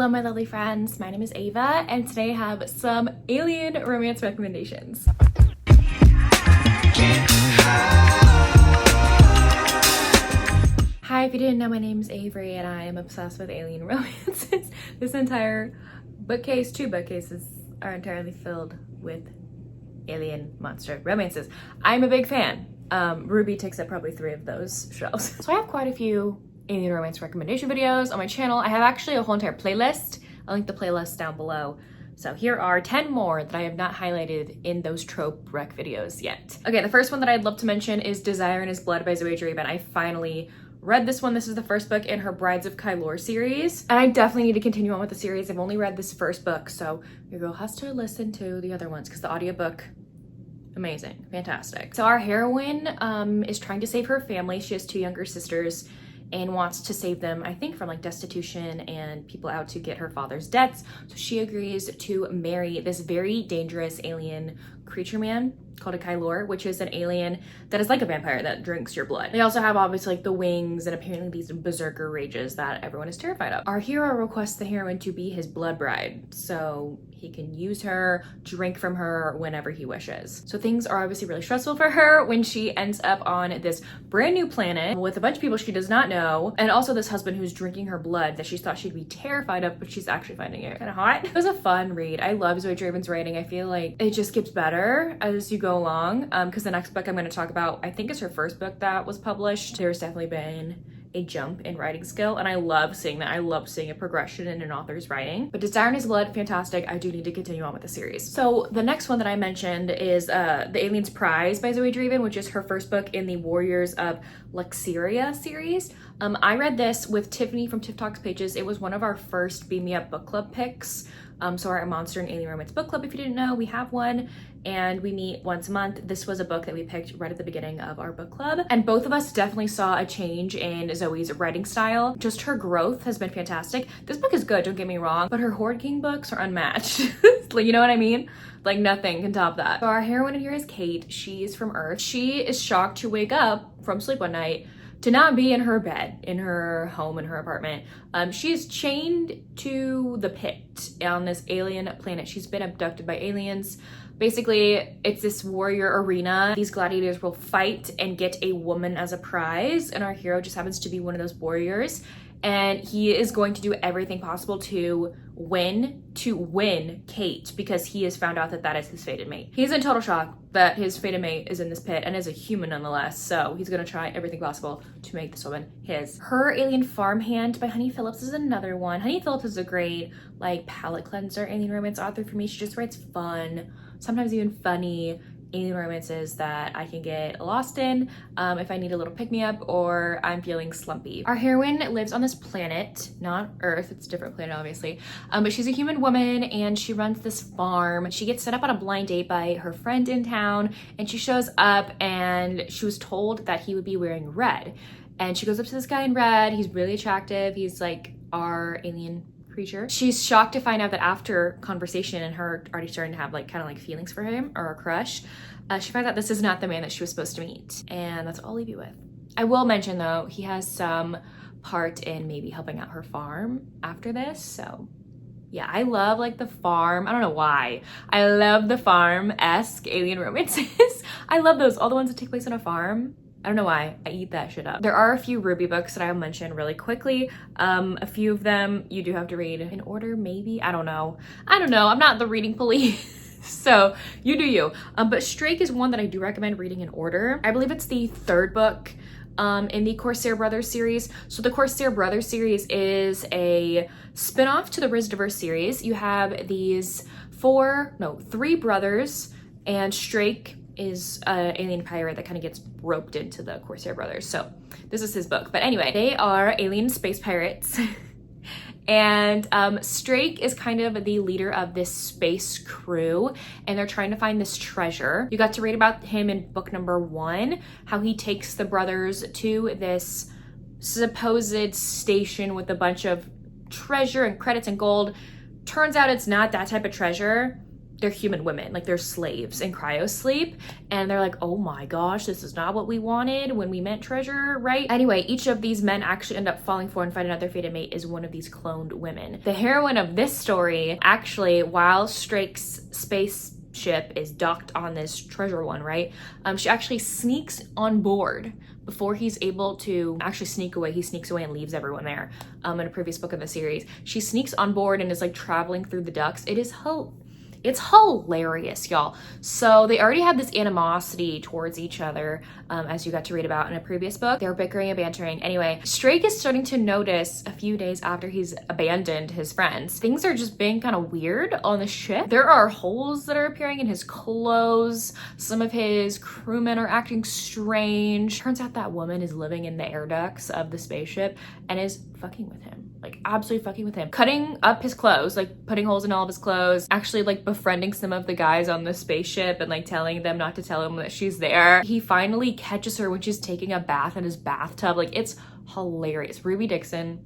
Hello my lovely friends, my name is Ava and today I have some alien romance recommendations. Hi, if you didn't know, my name is Avery and I am obsessed with alien romances. This entire bookcase, two bookcases, are entirely filled with alien monster romances. I'm a big fan. Ruby takes up probably 3 of those shelves. So I have quite a few alien romance recommendation videos on my channel. I have actually a whole entire playlist. I'll link the playlist down below. So here are 10 more that I have not highlighted in those trope rec videos yet. Okay, the first one that I'd love to mention is Desire in His Blood by Zoe Draven. I finally read this one. This is the first book in her Brides of Kylor series. And I definitely need to continue on with the series. I've only read this first book, so your girl has to listen to the other ones because the audiobook, amazing, fantastic. So our heroine is trying to save her family. She has 2 younger sisters and wants to save them, I think, from like destitution and people out to get her father's debts. So she agrees to marry this very dangerous alien creature man called a Kylor, which is an alien that is like a vampire that drinks your blood. They also have obviously like the wings and apparently these berserker rages that everyone is terrified of. Our hero requests the heroine to be his blood bride so he can use her, drink from her whenever he wishes. So things are obviously really stressful for her when she ends up on this brand new planet with a bunch of people she does not know, and also this husband who's drinking her blood that she thought she'd be terrified of, but she's actually finding it kind of hot. It was a fun read. I love Zoe Draven's writing. I feel like it just gets better as you go along, because the next book I'm going to talk about, I think, is her first book that was published. There's definitely been a jump in writing skill, and I love seeing that. I love seeing a progression in an author's writing. But Desire in His Blood, fantastic. I do need to continue on with the series. So the next one that I mentioned is The Alien's Prize by Zoe Draven, which is her first book in the Warriors of Luxeria series. I read this with Tiffany from Tiff Talks Pages. It was one of our first Beam Me Up book club picks. So our Monster and Alien Romance book club, if you didn't know, we have one and we meet once a month. This was a book that we picked right at the beginning of our book club. And both of us definitely saw a change in Zoe's writing style. Just her growth has been fantastic. This book is good, don't get me wrong, but her Horde King books are unmatched. Like, you know what I mean? Like nothing can top that. So our heroine in here is Kate. She's from Earth. She is shocked to wake up from sleep one night to not be in her bed, in her home, in her apartment. She is chained to the pit on this alien planet. She's been abducted by aliens. Basically, it's this warrior arena. These gladiators will fight and get a woman as a prize, and our hero just happens to be one of those warriors. And he is going to do everything possible to win Kate, because he has found out that that is his fated mate. He's in total shock that his fated mate is in this pit and is a human nonetheless, so he's gonna try everything possible to make this woman his. Her Alien Farmhand by Honey Phillips is another one. Honey Phillips is a great like palate cleanser alien romance author for me. She just writes fun, sometimes even funny alien romances that I can get lost in if I need a little pick-me-up or I'm feeling slumpy. Our heroine lives on this planet, not Earth, it's a different planet obviously, but she's a human woman and she runs this farm. She gets set up on a blind date by her friend in town, and she shows up and she was told that he would be wearing red. And she goes up to this guy in red. He's really attractive. He's like our alien creature. She's shocked to find out that after conversation and her already starting to have like kind of like feelings for him or a crush, she finds out this is not the man that she was supposed to meet. And that's all I'll leave you with. I will mention though, he has some part in maybe helping out her farm after this. So yeah, I love like the farm. I don't know why. I love the farm-esque alien romances. I love those, all the ones that take place on a farm. I don't know why, I eat that shit up. There are a few Ruby books that I'll mention really quickly. A few of them you do have to read in order, maybe? I don't know. I'm not the reading police. So you do you. But Strake is one that I do recommend reading in order. I believe it's the 3rd book in the Corsair Brothers series. So the Corsair Brothers series is a spin-off to the Riz-Diverse series. You have these 3 brothers, and Strake is an alien pirate that kind of gets roped into the Corsair Brothers. So this is his book. But anyway, they are alien space pirates. And Strake is kind of the leader of this space crew, and they're trying to find this treasure. You got to read about him in book number 1, how he takes the brothers to this supposed station with a bunch of treasure and credits and gold. Turns out it's not that type of treasure. they're human women, like they're slaves in cryo sleep, and they're like, oh my gosh, this is not what we wanted when we meant treasure, right? Anyway, each of these men actually end up falling for and finding out their fated mate is one of these cloned women. The heroine of this story, actually, while Strake's spaceship is docked on this treasure one, right? She actually sneaks on board before he's able to actually sneak away. He sneaks away and leaves everyone there. In a previous book in the series, she sneaks on board and is like traveling through the ducts. It's hilarious, y'all. So they already had this animosity towards each other, as you got to read about in a previous book. They were bickering and bantering. Anyway, Strake is starting to notice a few days after he's abandoned his friends, things are just being kind of weird on the ship. There are holes that are appearing in his clothes. Some of his crewmen are acting strange. Turns out that woman is living in the air ducts of the spaceship and is fucking with him. Like absolutely fucking with him, cutting up his clothes, like putting holes in all of his clothes, actually like befriending some of the guys on the spaceship and like telling them not to tell him that she's there. He finally catches her when she's taking a bath in his bathtub. Like, it's hilarious. Ruby Dixon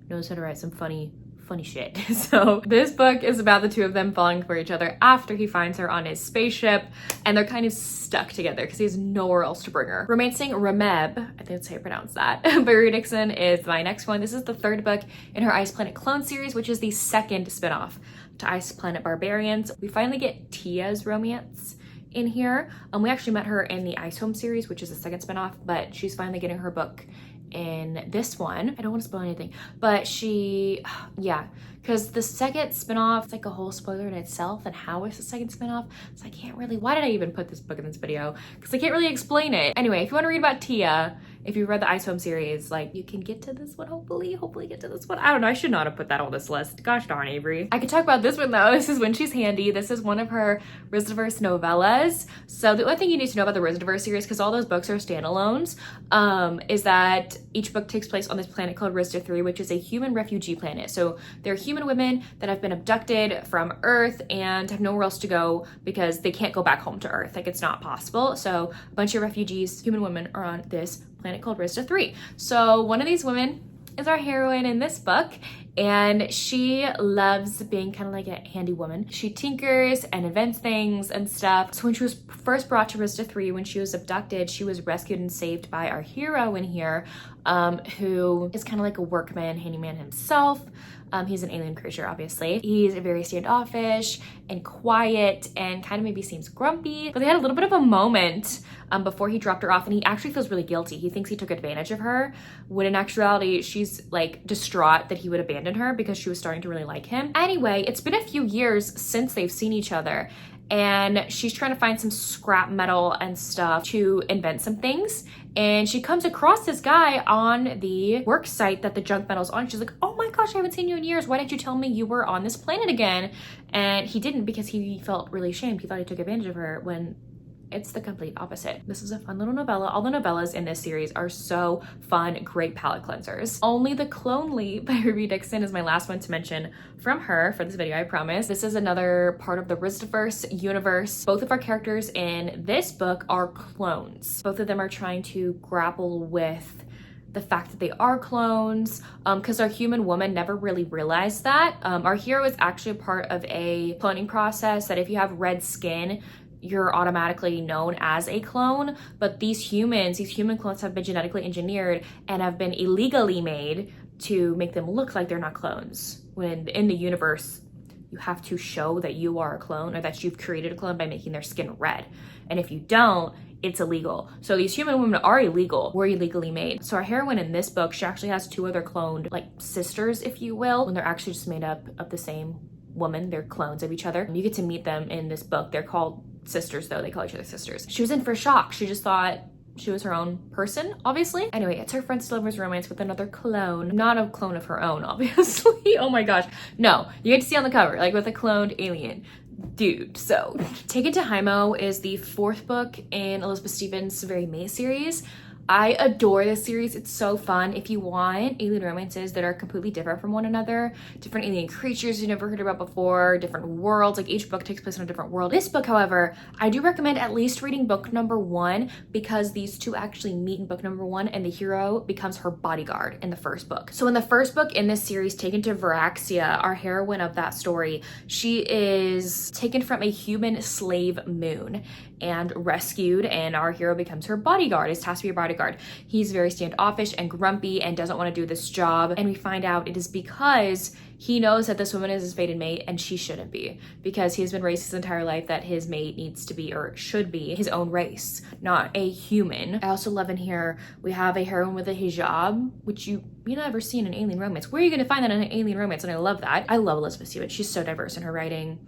knows how to write some funny shit. So this book is about the two of them falling for each other after he finds her on his spaceship, and they're kind of stuck together because he has nowhere else to bring her. Romancing Remeb, I think that's how you pronounce that, by Ruby Dixon is my next one. This is the third book in her Ice Planet Clone series, which is the second spinoff to Ice Planet Barbarians. We finally get Tia's romance in here. We actually met her in the Ice Home series, which is the second spinoff, but she's finally getting her book in this one. I don't want to spoil anything, but yeah, because the second spinoff is like a whole spoiler in itself, and how is the second spinoff? So I can't really, why did I even put this book in this video? Because I can't really explain it. Anyway, if you want to read about Tia, if you read the Ice Home series, like, you can get to this one, hopefully get to this one. I don't know, I should not have put that on this list. Gosh darn, Avery. I could talk about this one though. This is When She's Handy. This is one of her Rizdiverse novellas. So the only thing you need to know about the Rizdiverse series, because all those books are standalones, is that each book takes place on this planet called Rizda 3, which is a human refugee planet. So they're human women that have been abducted from Earth and have nowhere else to go because they can't go back home to Earth. Like, it's not possible. So a bunch of refugees, human women, are on this planet called Rizda 3. So one of these women is our heroine in this book, and she loves being kind of like a handy woman. She tinkers and invents things and stuff. So when she was first brought to Rizda 3, when she was abducted, she was rescued and saved by our hero in here, who is kind of like a workman, handyman himself. He's an alien creature, obviously. He's very standoffish and quiet and kind of maybe seems grumpy. But they had a little bit of a moment before he dropped her off, and he actually feels really guilty. He thinks he took advantage of her, when in actuality, she's like distraught that he would abandon her because she was starting to really like him. Anyway, it's been a few years since they've seen each other, and she's trying to find some scrap metal and stuff to invent some things. And she comes across this guy on the work site that the junk metal's on. She's like, oh my gosh, I haven't seen you in years. Why didn't you tell me you were on this planet again? And he didn't, because he felt really ashamed. He thought he took advantage of her, when it's the complete opposite. This is a fun little novella. All the novellas in this series are so fun, great palette cleansers. Only the Clonely by Ruby Dixon is my last one to mention from her for this video, I promise. This is another part of the Rizdiverse universe. Both of our characters in this book are clones. Both of them are trying to grapple with the fact that they are clones, because our human woman never really realized that. Our hero is actually a part of a cloning process that if you have red skin, you're automatically known as a clone. But these human clones have been genetically engineered and have been illegally made to make them look like they're not clones. When in the universe, you have to show that you are a clone, or that you've created a clone, by making their skin red. And if you don't, it's illegal. So these human women are illegal, were illegally made. So our heroine in this book, she actually has two other cloned, like, sisters, if you will, when they're actually just made up of the same woman. They're clones of each other. You get to meet them in this book. They're called sisters, though. They call each other sisters. She was in for shock. She just thought she was her own person, obviously. Anyway, it's her friend Silver's romance with another clone. Not a clone of her own, obviously. Oh my gosh. No, you get to see on the cover, like, with a cloned alien dude. So Take It to Himo is the fourth book in Elizabeth Stevens' Very May series. I adore this series. It's so fun. If you want alien romances that are completely different from one another, different alien creatures you've never heard about before, different worlds, like each book takes place in a different world. This book, however, I do recommend at least reading book number 1 because these two actually meet in book number 1 and the hero becomes her bodyguard in the first book. So in the first book in this series, Taken to Veraxia, our heroine of that story, she is taken from a human slave moon and rescued, and our hero becomes her bodyguard, is tasked to be her bodyguard. He's very standoffish and grumpy and doesn't want to do this job, and we find out it is because he knows that this woman is his fated mate and she shouldn't be, because he's been raised his entire life that his mate needs to be, or should be, his own race, not a human. I also love in here we have a heroine with a hijab, which you never see in an alien romance. Where are you going to find that in an alien romance? And I love that. I love Elizabeth Stevens. She's so diverse in her writing.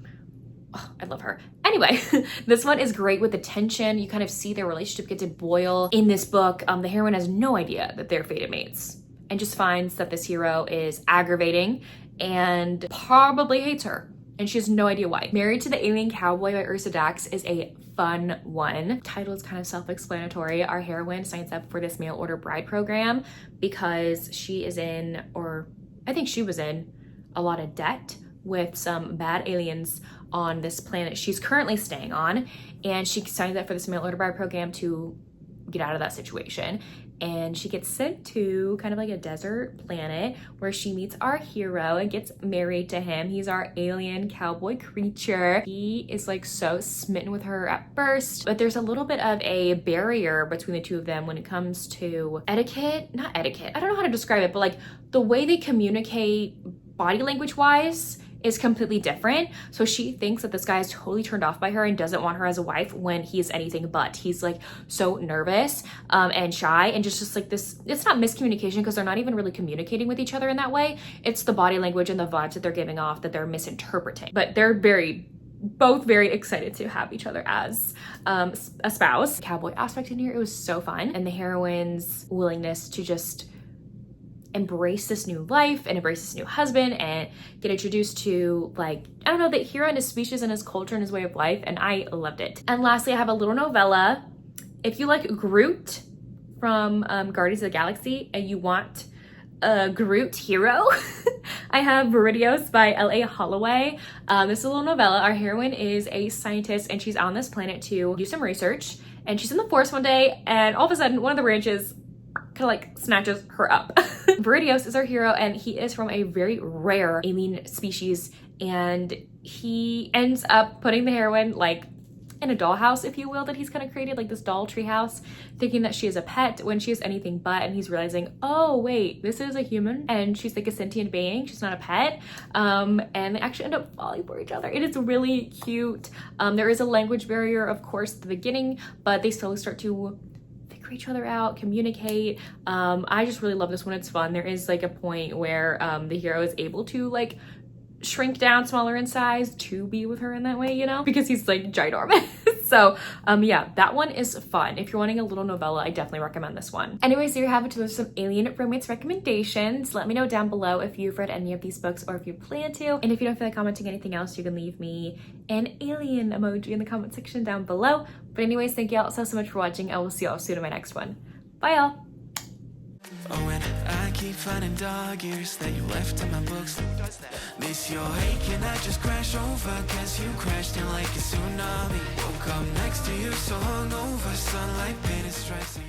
Oh, I love her. Anyway, this one is great with the tension. You kind of see their relationship get to boil in this book. The heroine has no idea that they're fated mates and just finds that this hero is aggravating and probably hates her, and she has no idea why. Married to the Alien Cowboy by Ursa Dax is a fun one. Title is kind of self-explanatory. Our heroine signs up for this mail order bride program because she is in, or I think she was in, a lot of debt with some bad aliens on this planet she's currently staying on, and she signs up for this mail order bride program to get out of that situation. And she gets sent to kind of like a desert planet where she meets our hero and gets married to him. He's our alien cowboy creature. He is like so smitten with her at first, but there's a little bit of a barrier between the two of them when it comes to etiquette. Not etiquette, I don't know how to describe it, but like the way they communicate body language wise is completely different. So she thinks that this guy is totally turned off by her and doesn't want her as a wife when he's anything but. He's like so nervous and shy, and just like this, it's not miscommunication because they're not even really communicating with each other in that way. It's the body language and the vibes that they're giving off that they're misinterpreting. But they're both very excited to have each other as a spouse. Cowboy aspect in here, it was so fun. And the heroine's willingness to just embrace this new life and embrace this new husband and get introduced to, like, I don't know, the hero and his species and his culture and his way of life, and I loved it. And lastly, I have a little novella. If you like Groot from Guardians of the Galaxy and you want a Groot hero, I have Veridios by L.A. Holloway. This is a little novella. Our heroine is a scientist and she's on this planet to do some research, and she's in the forest one day and all of a sudden one of the branches kind of like snatches her up. Veridios is our hero, and he is from a very rare alien species, and he ends up putting the heroine like in a dollhouse, if you will, that he's kind of created, like this doll tree house, thinking that she is a pet when she is anything but, and he's realizing, oh wait, this is a human and she's like a sentient being, she's not a pet. And they actually end up falling for each other. It is really cute. There is a language barrier, of course, at the beginning, but they slowly start to figure each other out, communicate. I just really love this one. It's fun. There is like a point where the hero is able to like shrink down smaller in size to be with her in that way, you know, because he's like ginormous. So yeah, that one is fun. If you're wanting a little novella, I definitely recommend this one. Anyways, there you have it. Those are some alien romance recommendations. Let me know down below if you've read any of these books or if you plan to. And if you don't feel like commenting anything else, you can leave me an alien emoji in the comment section down below. But anyways, thank you all so much for watching. I will see you all soon in my next one. Bye y'all. Oh, and I keep finding dog ears that you left in my books. Miss your hate, can I just crash over? Cause you crashed in like a tsunami. Woke up next to you so hungover, sunlight painted stripes.